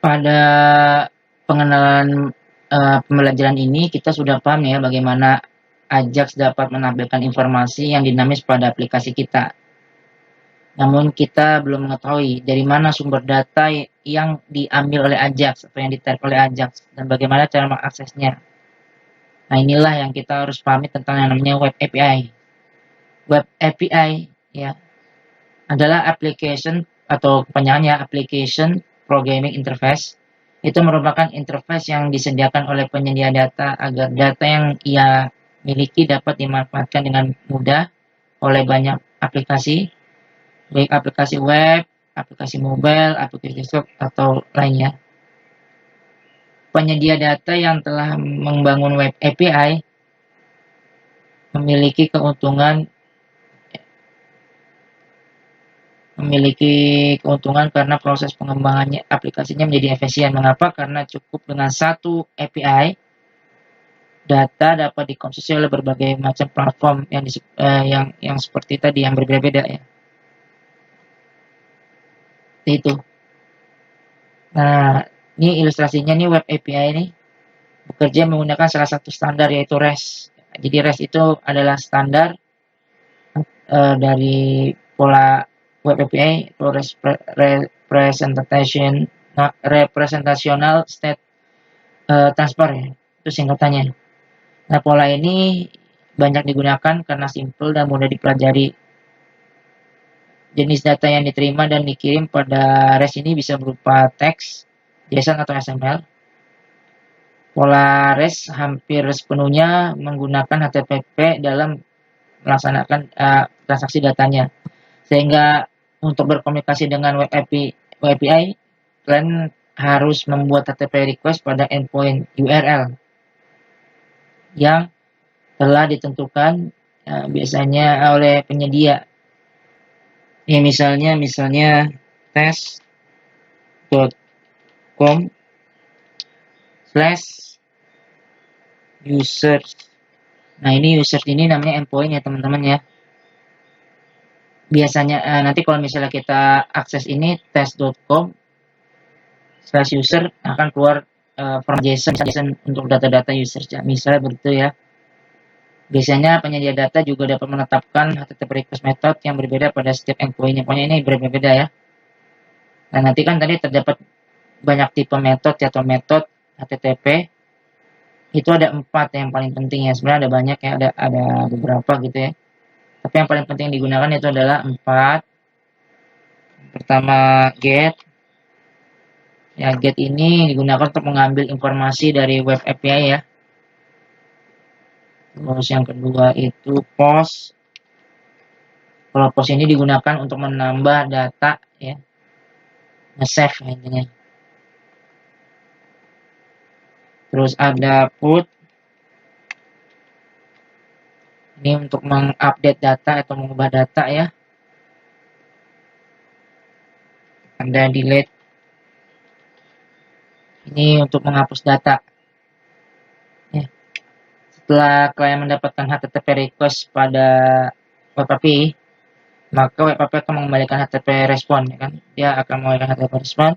Pada pengenalan pembelajaran ini kita sudah paham ya bagaimana Ajax dapat menampilkan informasi yang dinamis pada aplikasi kita. Namun kita belum mengetahui dari mana sumber data yang diambil oleh Ajax atau yang ditarik oleh Ajax dan bagaimana cara mengaksesnya. Nah, inilah yang kita harus pahami tentang yang namanya Web API. Web API ya adalah application atau kepanjangannya Application Programming Interface. Itu merupakan interface yang disediakan oleh penyedia data agar data yang ia miliki dapat dimanfaatkan dengan mudah oleh banyak aplikasi, baik aplikasi web, aplikasi mobile, aplikasi desktop, atau lainnya. Penyedia data yang telah membangun web API memiliki keuntungan karena proses pengembangannya aplikasinya menjadi efisien. Mengapa? Karena cukup dengan satu API, data dapat dikonsumsi oleh berbagai macam platform yang seperti tadi yang berbeda-beda ya. Itu. Nah, ini ilustrasinya nih web API ini bekerja menggunakan salah satu standar yaitu REST. Jadi REST itu adalah standar dari pola web API atau representational state transfer ya, itu singkatannya. Nah, pola ini banyak digunakan karena simple dan mudah dipelajari. Jenis data yang diterima dan dikirim pada REST ini bisa berupa teks, JSON atau XML. Pola REST hampir sepenuhnya menggunakan HTTP dalam melaksanakan transaksi datanya. Sehingga untuk berkomunikasi dengan web API, kalian harus membuat HTTP request pada endpoint URL yang telah ditentukan biasanya oleh penyedia. Ya, misalnya tes.com/users. Nah, ini users ini namanya endpoint ya teman-teman ya. Biasanya nanti kalau misalnya kita akses ini tes.com/user akan keluar form JSON untuk data-data user. Misalnya begitu ya. Biasanya penyedia data juga dapat menetapkan HTTP request method yang berbeda pada setiap endpoint. Pokoknya ini berbeda-beda ya. Nah, nanti kan tadi terdapat banyak tipe metode atau metode HTTP. Itu ada 4 yang paling penting ya. Sebenarnya ada banyak ya, ada beberapa gitu ya. Tapi yang paling penting digunakan itu adalah 4. Pertama, GET. Ya, GET ini digunakan untuk mengambil informasi dari web API ya. Terus yang kedua itu POST. Kalau POST ini digunakan untuk menambah data ya. Nge-save intinya. Terus ada PUT. Ini untuk mengupdate data atau mengubah data ya. Ada delete. Ini untuk menghapus data. Ya. Setelah kalian mendapatkan HTTP request pada web API, maka web API akan mengembalikan HTTP respon ya kan. Dia akan mengembalikan HTTP respon.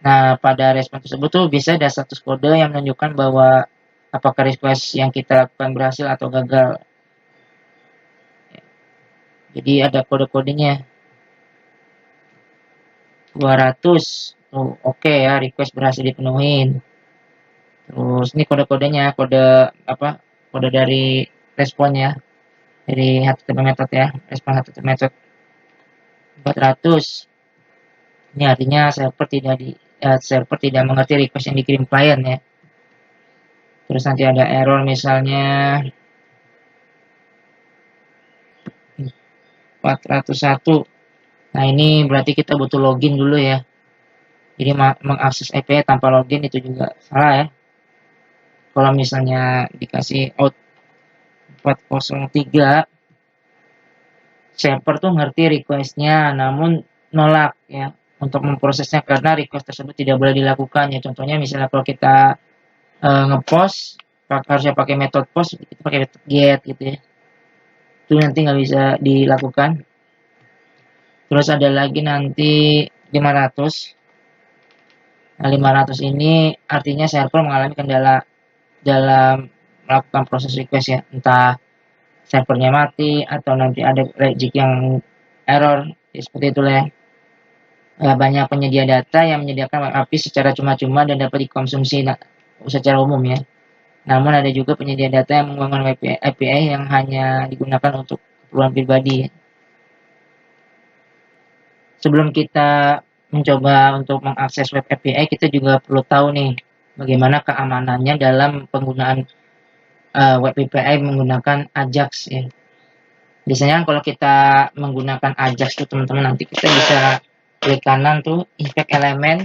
Nah, pada respon tersebut tuh bisa ada status kode yang menunjukkan bahwa apakah request yang kita lakukan berhasil atau gagal. Jadi ada kode-kodenya. 200. Oh, oke ya, request berhasil dipenuhin. Terus ini kode-kodenya, kode dari responnya, dari HTTP method ya, respon HTTP method 400. Ini artinya server tidak mengerti request yang dikirim klien ya. Terus nanti ada error misalnya 401. Nah, ini berarti kita butuh login dulu ya. Jadi mengakses API tanpa login itu juga salah ya. Kalau misalnya dikasih out 403, server tuh ngerti requestnya namun nolak ya untuk memprosesnya karena request tersebut tidak boleh dilakukan ya. Contohnya misalnya kalau kita ngepost harusnya pakai metode post, kita pakai metode get gitu ya. Itu nanti nggak bisa dilakukan. Terus ada lagi nanti 500. Nah, 500 ini artinya server mengalami kendala dalam melakukan proses request ya, entah servernya mati atau nanti ada reject yang error, ya, seperti itulah ya. Banyak penyedia data yang menyediakan web API secara cuma-cuma dan dapat dikonsumsi secara umum ya. Namun ada juga penyedia data yang menggunakan web API yang hanya digunakan untuk keperluan pribadi. Sebelum kita mencoba untuk mengakses web API, kita juga perlu tahu nih bagaimana keamanannya dalam penggunaan web API menggunakan Ajax ya. Biasanya kalau kita menggunakan Ajax tuh teman-teman, nanti kita bisa klik kanan tuh inspect elemen,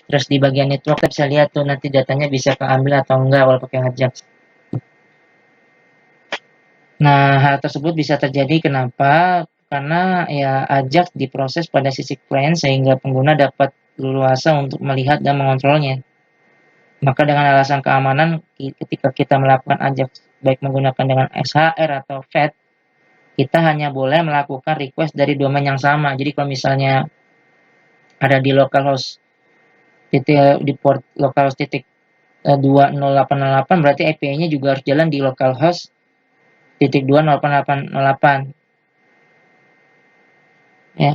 terus di bagian network kita bisa lihat tuh nanti datanya bisa keambil atau enggak kalau pakai Ajax. Nah, hal tersebut bisa terjadi kenapa? Karena ya Ajax diproses pada sisi klien sehingga pengguna dapat leluasa untuk melihat dan mengontrolnya. Maka dengan alasan keamanan, ketika kita melakukan Ajax baik menggunakan dengan SHR atau FAT, kita hanya boleh melakukan request dari domain yang sama. Jadi kalau misalnya ada di localhost di port localhost titik 20.808, berarti API-nya juga harus jalan di localhost titik 2.08.08 ya.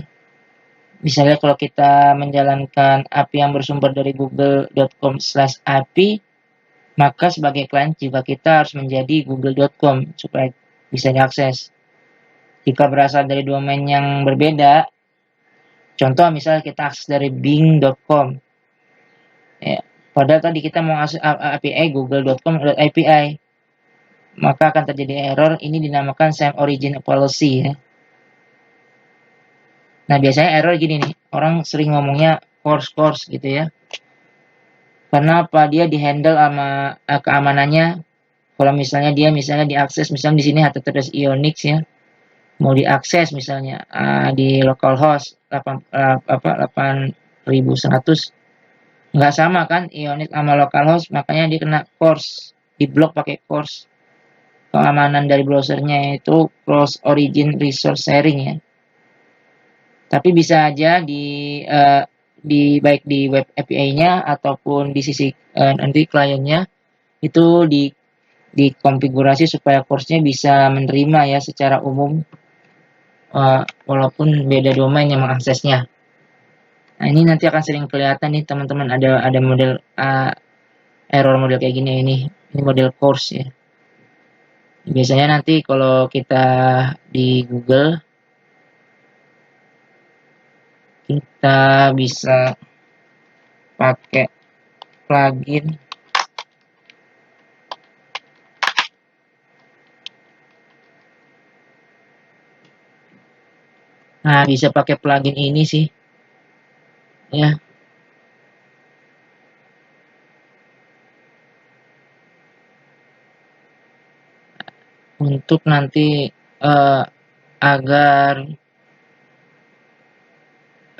Misalnya kalau kita menjalankan API yang bersumber dari google.com/API, maka sebagai klien juga kita harus menjadi google.com supaya bisa diakses. Jika berasal dari domain yang berbeda, contoh misalnya kita akses dari bing.com, ya, padahal tadi kita mau akses API google.com.api, maka akan terjadi error. Ini dinamakan same origin policy ya. Nah, biasanya error gini nih, orang sering ngomongnya course gitu ya. Karena apa? Dia dihandle sama keamanannya. Kalau misalnya dia diakses, misalnya di sini HTTPS Ionix ya, mau diakses misalnya di localhost 8100, nggak sama kan Ionix sama localhost, makanya dia kena course, diblok pakai course. Keamanan dari browsernya itu cross origin resource sharing ya. Tapi bisa aja baik di web API-nya ataupun di sisi nanti kliennya itu dikonfigurasi supaya course-nya bisa menerima ya secara umum, walaupun beda domain yang mengaksesnya. Nah, ini nanti akan sering kelihatan nih teman-teman, ada model error model kayak gini, ini model course ya. Biasanya nanti kalau kita di Google, kita bisa pakai plugin. Nah, bisa pakai plugin ini sih ya, untuk nanti agar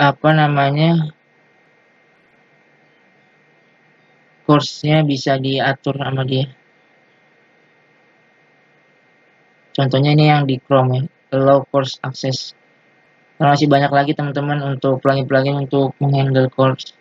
apa namanya, course-nya bisa diatur sama dia. Contohnya ini yang di Chrome ya, allow course access. Masih banyak lagi teman-teman untuk plugin-plugin untuk menghandle course.